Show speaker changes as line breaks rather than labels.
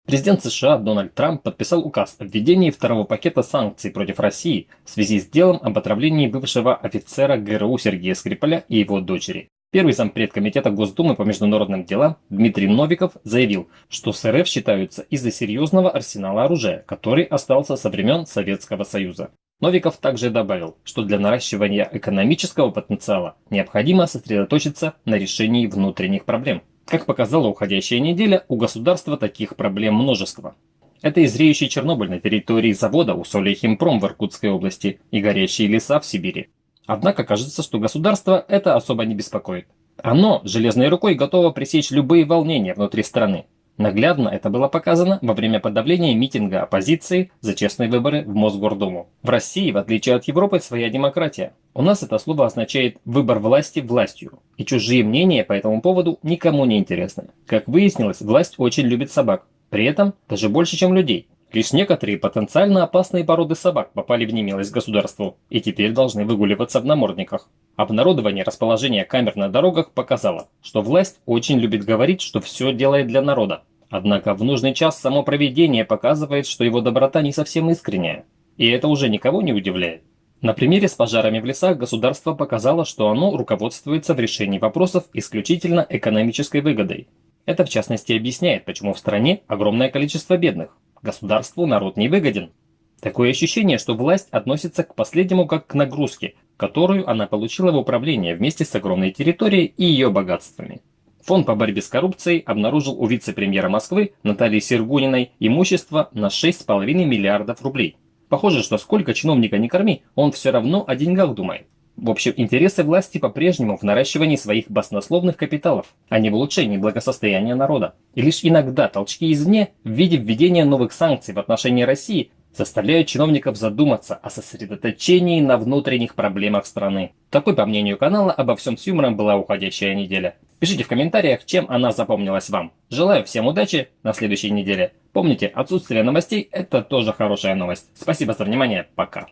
Президент США Дональд Трамп подписал указ о введении второго пакета санкций против России в связи с делом об отравлении бывшего офицера ГРУ Сергея Скрипаля и его дочери. Первый зампред Комитета Госдумы по международным делам Дмитрий Новиков заявил, что с РФ считаются из-за серьезного арсенала оружия, который остался со времен Советского Союза. Новиков также добавил, что для наращивания экономического потенциала необходимо сосредоточиться на решении внутренних проблем. Как показала уходящая неделя, у государства таких проблем множество. Это и зреющий Чернобыль на территории завода Усолье-Химпром в Иркутской области и горящие леса в Сибири. Однако кажется, что государство это особо не беспокоит. Оно железной рукой готово пресечь любые волнения внутри страны. Наглядно это было показано во время подавления митинга оппозиции за честные выборы в Мосгордуму. В России, в отличие от Европы, своя демократия. У нас это слово означает «выбор власти властью», и чужие мнения по этому поводу никому не интересны. Как выяснилось, власть очень любит собак, при этом даже больше, чем людей. Лишь некоторые потенциально опасные породы собак попали в немилость государству и теперь должны выгуливаться в намордниках. Обнародование расположения камер на дорогах показало, что власть очень любит говорить, что все делает для народа. Однако в нужный час само провидение показывает, что его доброта не совсем искренняя. И это уже никого не удивляет. На примере с пожарами в лесах государство показало, что оно руководствуется в решении вопросов исключительно экономической выгодой. Это в частности объясняет, почему в стране огромное количество бедных. Государству народ не выгоден. Такое ощущение, что власть относится к последнему как к нагрузке, которую она получила в управление вместе с огромной территорией и ее богатствами. Фонд по борьбе с коррупцией обнаружил у вице-премьера Москвы Натальи Сергуниной имущество на 6,5 миллиардов рублей. Похоже, что сколько чиновника не корми, он все равно о деньгах думает. В общем, интересы власти по-прежнему в наращивании своих баснословных капиталов, а не в улучшении благосостояния народа. И лишь иногда толчки извне в виде введения новых санкций в отношении России заставляют чиновников задуматься о сосредоточении на внутренних проблемах страны. Такой, по мнению канала, обо всем с юмором была уходящая неделя. Пишите в комментариях, чем она запомнилась вам. Желаю всем удачи на следующей неделе. Помните, отсутствие новостей – это тоже хорошая новость. Спасибо за внимание, пока.